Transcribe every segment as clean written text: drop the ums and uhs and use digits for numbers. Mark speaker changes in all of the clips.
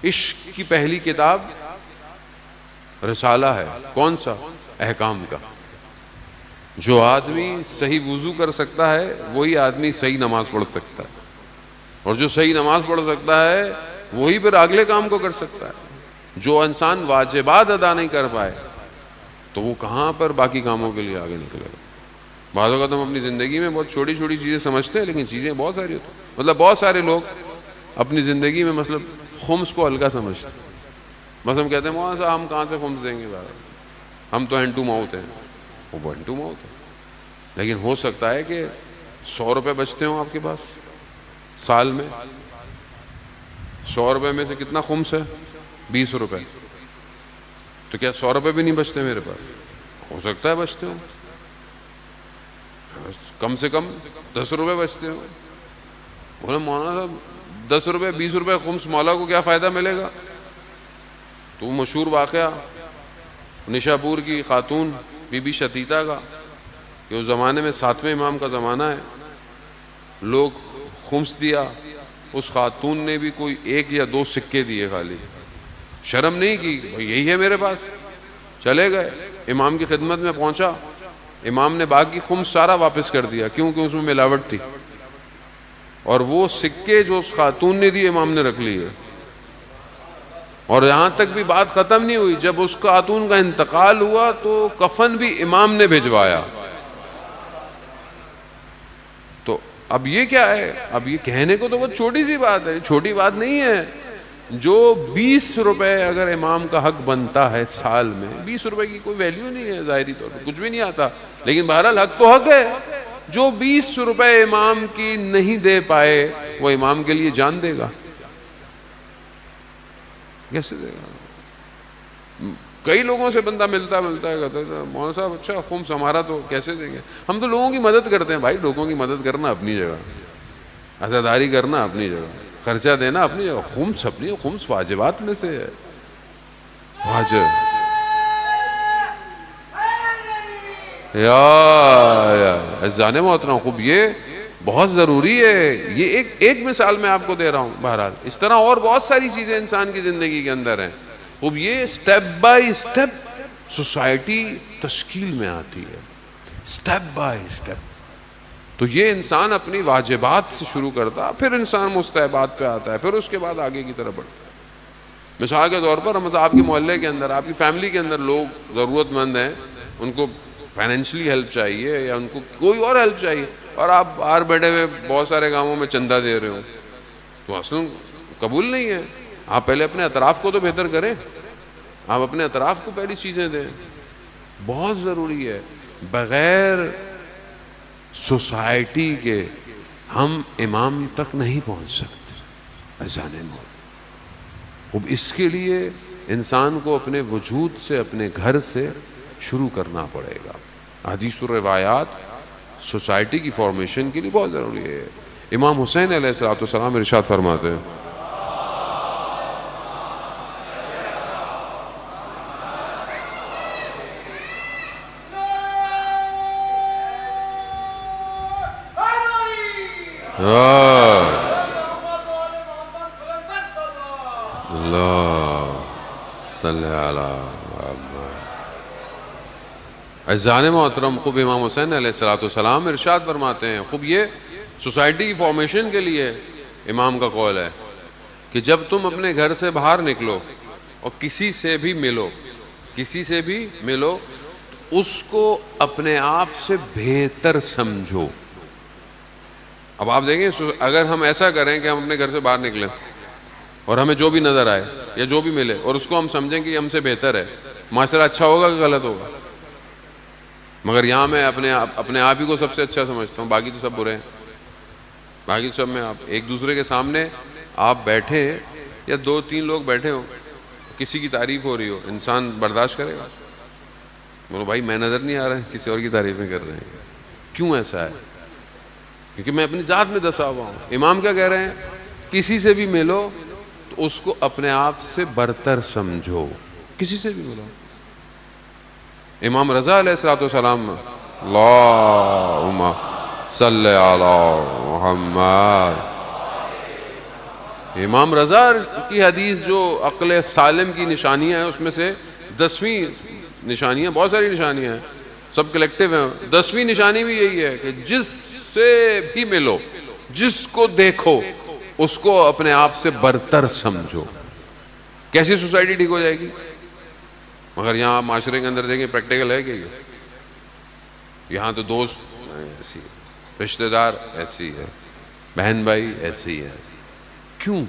Speaker 1: عشق کی پہلی کتاب رسالہ ہے. کون سا؟ احکام کا. جو آدمی صحیح وضو کر سکتا ہے وہی آدمی صحیح نماز پڑھ سکتا ہے، اور جو صحیح نماز پڑھ سکتا ہے وہی پھر اگلے کام کو کر سکتا ہے. جو انسان واجبات ادا نہیں کر پائے تو وہ کہاں پر باقی کاموں کے لیے آگے نکلے گا. بعض اوقات ہم اپنی زندگی میں بہت چھوٹی چھوٹی چیزیں سمجھتے ہیں لیکن چیزیں بہت ساری ہوتی ہیں. مطلب بہت سارے لوگ اپنی زندگی میں مطلب خمس کو ہلکا سمجھتے ہیں. بس ہم کہتے ہیں مولانا صاحب ہم کہاں سے خمس دیں گے بھائی، ہم تو ہینڈ ٹو ماؤتھ ہیں. وہ ہینڈ ٹو ماؤتھ ہے، لیکن ہو سکتا ہے کہ 100 روپے بچتے ہوں آپ کے پاس سال میں. 100 روپے میں سے کتنا خمس ہے؟ 20 روپے. تو کیا 100 روپے بھی نہیں بچتے میرے پاس؟ ہو سکتا ہے بچتے ہوں، کم سے کم 10 روپے بچتے ہوں. بولے مولانا صاحب 10 روپے 20 روپے خمس، مولا کو کیا فائدہ ملے گا؟ تو مشہور واقعہ نشا پور کی خاتون بی بی شتیتا کا کہ اس زمانے میں 7ویں امام کا زمانہ ہے. لوگ خمس دیا، اس خاتون نے بھی کوئی 1 یا 2 سکے دیے، خالی شرم نہیں کی، یہی ہے میرے پاس. چلے گئے، امام کی خدمت میں پہنچا، امام نے باقی خمس سارا واپس کر دیا کیونکہ اس میں ملاوٹ تھی، اور وہ سکے جو اس خاتون نے دیے امام نے رکھ لیے. اور یہاں تک بھی بات ختم نہیں ہوئی، جب اس خاتون کا انتقال ہوا تو کفن بھی امام نے بھجوایا. تو اب یہ کیا ہے؟ اب یہ کہنے کو تو بہت چھوٹی سی بات ہے، چھوٹی بات نہیں ہے. جو 20 روپے اگر امام کا حق بنتا ہے سال میں، 20 روپے کی کوئی ویلیو نہیں ہے، ظاہری طور پہ کچھ بھی نہیں آتا، لیکن بہرحال حق تو حق ہے. جو 20 روپے امام کی نہیں دے پائے وہ امام کے لیے جان دے گا، کیسے دے گا؟ کئی لوگوں سے بندہ ملتا ہے کہتا ہے مولانا صاحب اچھا خمس ہمارا تو کیسے دیں گے؟ ہم تو لوگوں کی مدد کرتے ہیں بھائی. لوگوں کی مدد کرنا اپنی جگہ، عزاداری کرنا اپنی جگہ، خرچہ دینا اپنی جگہ. خمس اپنی، خمس واجبات میں سے ہے، واجب. یا عزیزان محترم، خوب یہ بہت ضروری ہے. یہ ایک مثال میں آپ کو دے رہا ہوں. بہرحال اس طرح اور بہت ساری چیزیں انسان کی زندگی کے اندر ہیں. خوب یہ سٹیپ بائی سٹیپ سوسائٹی تشکیل میں آتی ہے، سٹیپ بائی سٹیپ. تو یہ انسان اپنی واجبات سے شروع کرتا، پھر انسان مستحبات پہ آتا ہے، پھر اس کے بعد آگے کی طرف بڑھتا ہے. مثال کے طور پر مطلب آپ کے محلے کے اندر، آپ کی فیملی کے اندر لوگ ضرورت مند ہیں، ان کو فائنینشلی ہیلپ چاہیے یا ان کو کوئی اور ہیلپ چاہیے، اور آپ باہر بیٹھے ہوئے بہت سارے کاموں میں چندہ دے رہے ہو، تو اصل قبول نہیں ہے. آپ پہلے اپنے اطراف کو تو بہتر کریں، آپ اپنے اطراف کو پہلی چیزیں دیں. بہت ضروری ہے. بغیر سوسائٹی کے ہم امام تک نہیں پہنچ سکتے. عزیزان محترم، اب اس کے لیے انسان کو اپنے وجود سے، اپنے گھر سے شروع کرنا پڑے گا. حدیث و روایات سوسائٹی کی فارمیشن کے لیے بہت ضروری ہے. امام حسین علیہ السلام ارشاد فرماتے ہیں عزیزان محترم، خوب امام حسین علیہ السلام ارشاد فرماتے ہیں، خوب یہ سوسائٹی کی فارمیشن کے لیے امام کا قول ہے کہ جب تم اپنے گھر سے باہر نکلو اور کسی سے بھی ملو اس کو اپنے آپ سے بہتر سمجھو. اب آپ دیکھیں اگر ہم ایسا کریں کہ ہم اپنے گھر سے باہر نکلیں اور ہمیں جو بھی نظر آئے یا جو بھی ملے اور اس کو ہم سمجھیں کہ یہ ہم سے بہتر ہے، معاشرہ اچھا ہوگا کہ غلط ہوگا؟ مگر یہاں میں اپنے آپ ہی کو سب سے اچھا سمجھتا ہوں، باقی تو سب برے ہیں. باقی سب میں آپ ایک دوسرے کے سامنے آپ بیٹھے یا 2-3 لوگ بیٹھے ہوں، کسی کی تعریف ہو رہی ہو، انسان برداشت کرے گا؟ بولو بھائی میں نظر نہیں آ رہا ہے، کسی اور کی تعریفیں کر رہے ہیں. کیوں ایسا ہے؟ کیونکہ میں اپنی ذات میں دسا ہوا ہوں. امام کیا کہہ رہے ہیں؟ کسی سے بھی ملو تو اس کو اپنے آپ سے برتر سمجھو، کسی سے بھی ملو. امام رضا علیہ السلام اللہم صلی علی محمد، امام رضا کی حدیث جو عقل سالم کی نشانیاں ہیں اس میں سے 10ویں نشانیاں، بہت ساری نشانیاں ہیں، سب کلیکٹیو ہیں، 10ویں نشانی بھی یہی ہے کہ جس سے بھی ملو، جس کو دیکھو، اس کو اپنے آپ سے برتر سمجھو۔ کیسی سوسائٹی ٹھیک ہو جائے گی؟ مگر یہاں آپ معاشرے کے اندر دیکھیں پریکٹیکل ہے کہ یہ یہاں تو دوست ایسی ہے، رشتہ دار ایسی ہے، بہن بھائی ایسی ہے۔ کیوں؟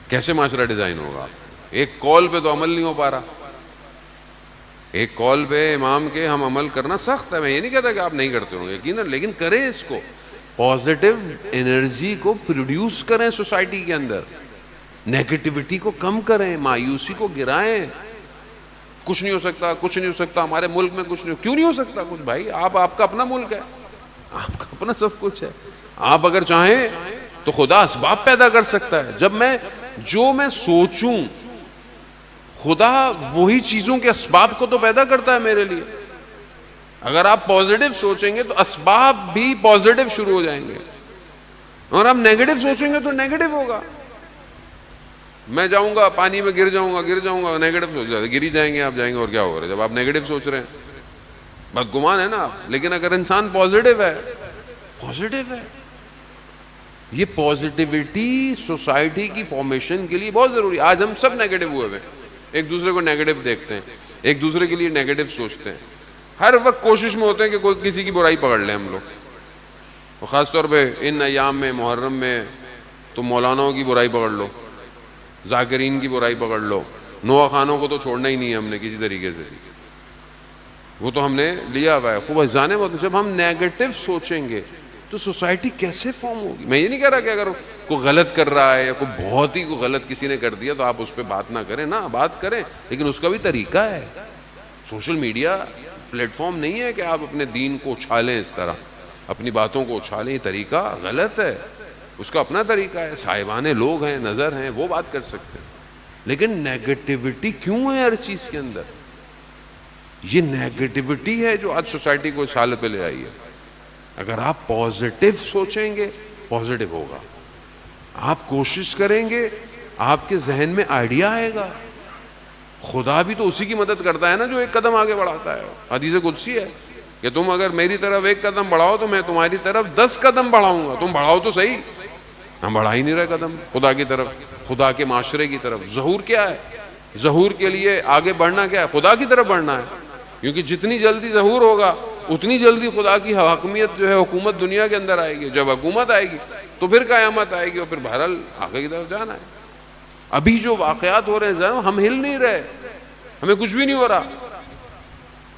Speaker 1: کیسے معاشرہ ڈیزائن ہوگا؟ ایک کال پہ تو عمل نہیں ہو پا رہا، ایک کال پہ امام کے ہم عمل کرنا سخت ہے۔ میں یہ نہیں کہتا کہ آپ نہیں کرتے ہوں گے، یقیناً، لیکن کریں اس کو، پازیٹیو انرجی کو پروڈیوس کریں سوسائٹی کے اندر، نیگیٹیوٹی کو کم کریں، مایوسی کو گرائیں۔ کچھ نہیں ہو سکتا، کچھ نہیں ہو سکتا، ہمارے ملک میں کچھ نہیں، کیوں نہیں ہو سکتا کچھ بھائی؟ آپ کا اپنا ملک ہے، آپ کا اپنا سب کچھ ہے۔ آپ اگر چاہیں تو خدا اسباب پیدا کر سکتا ہے۔ جب جو میں سوچوں، خدا وہی چیزوں کے اسباب کو تو پیدا کرتا ہے میرے لیے۔ اگر آپ پازیٹیو سوچیں گے تو اسباب بھی پازیٹیو شروع ہو جائیں گے، اور آپ نیگیٹو سوچیں گے تو نیگیٹو ہوگا۔ میں جاؤں گا پانی میں گر جاؤں گا، نیگیٹو سوچ جاتے، گر ہی جائیں گے، آپ جائیں گے، اور کیا ہو رہا ہے جب آپ نیگیٹو سوچ رہے ہیں؟ بدگمان ہے نا آپ۔ لیکن اگر انسان پازیٹیو ہے، یہ پازیٹیوٹی سوسائٹی کی فارمیشن کے لیے بہت ضروری ہے۔ آج ہم سب نیگیٹو ہوئے ہیں، ایک دوسرے کو نیگیٹو دیکھتے ہیں، ایک دوسرے کے لیے نیگیٹو سوچتے ہیں، ہر وقت کوشش میں ہوتے ہیں کہ کوئی کسی کی برائی پکڑ لیں ہم لوگ، اور خاص طور پہ ان ایام میں، محرم میں، تو مولاناؤں کی برائی پکڑ لو، ذاکرین کی برائی پکڑ لو، نوا خانوں کو تو چھوڑنا ہی نہیں ہے ہم نے کسی طریقے سے، وہ تو ہم نے لیا ہوا ہے خوب جانے۔ جب ہم نیگیٹو سوچیں گے تو سوسائٹی کیسے فارم ہوگی؟ میں یہ نہیں کہہ رہا کہ اگر کوئی غلط کر رہا ہے یا کوئی بہت ہی کوئی غلط کسی نے کر دیا تو آپ اس پہ بات نہ کریں، نہ بات کریں، لیکن اس کا بھی طریقہ ہے۔ سوشل میڈیا پلیٹ فارم نہیں ہے کہ آپ اپنے دین کو اچھالیں، اس طرح اپنی باتوں کو اچھالیں، یہ طریقہ غلط ہے، اس کا اپنا طریقہ ہے۔ صاحبانے لوگ ہیں، نظر ہیں، وہ بات کر سکتے ہیں، لیکن نیگیٹیوٹی کیوں ہے ہر چیز کے اندر؟ یہ نیگیٹیوٹی ہے جو آج سوسائٹی کو اس حالت پہ لے آئی ہے۔ اگر آپ پازیٹیو سوچیں گے، پازیٹیو ہوگا۔ آپ کوشش کریں گے، آپ کے ذہن میں آئیڈیا آئے گا۔ خدا بھی تو اسی کی مدد کرتا ہے نا جو ایک قدم آگے بڑھاتا ہے۔ حدیث قدسی ہے کہ تم اگر میری طرف ایک قدم بڑھاؤ تو میں تمہاری طرف 10 قدم بڑھاؤں گا۔ تم بڑھاؤ تو صحیح، ہم بڑھا ہی نہیں رہے قدم خدا کی طرف، خدا کے معاشرے کی طرف۔ ظہور کیا ہے؟ ظہور کے لیے آگے بڑھنا کیا ہے؟ خدا کی طرف بڑھنا ہے، کیونکہ جتنی جلدی ظہور ہوگا اتنی جلدی خدا کی حاکمیت جو ہے، حکومت دنیا کے اندر آئے گی۔ جب حکومت آئے گی تو پھر قیامت آئے گی، اور پھر بہرحال آگے کی طرف جانا ہے۔ ابھی جو واقعات ہو رہے ہیں ہم ہل نہیں رہے، ہمیں کچھ بھی نہیں ہو رہا۔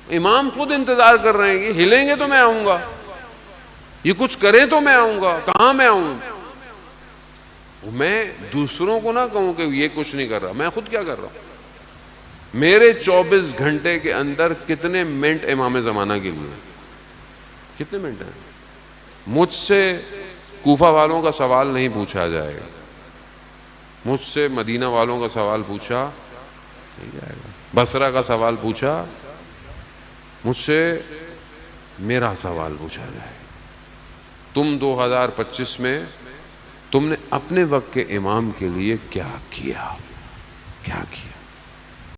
Speaker 1: امام خود انتظار کر رہے ہیں کہ ہلیں گے تو میں آؤں گا، یہ کچھ کریں تو میں آؤں گا۔ کہاں میں آؤں؟ میں دوسروں کو نہ کہوں کہ یہ کچھ نہیں کر رہا، میں خود کیا کر رہا ہوں۔ میرے 24 گھنٹے کے اندر کتنے منٹ امام زمانہ کے لیے؟ کتنے منٹ ہیں؟ مجھ سے کوفہ والوں کا سوال نہیں پوچھا جائے گا، مجھ سے مدینہ والوں کا سوال پوچھا نہیں جائے گا، بصرہ کا سوال پوچھا، مجھ سے میرا سوال پوچھا جائے گا۔ تم 2025 میں تم نے اپنے وقت کے امام کے لیے کیا کیا؟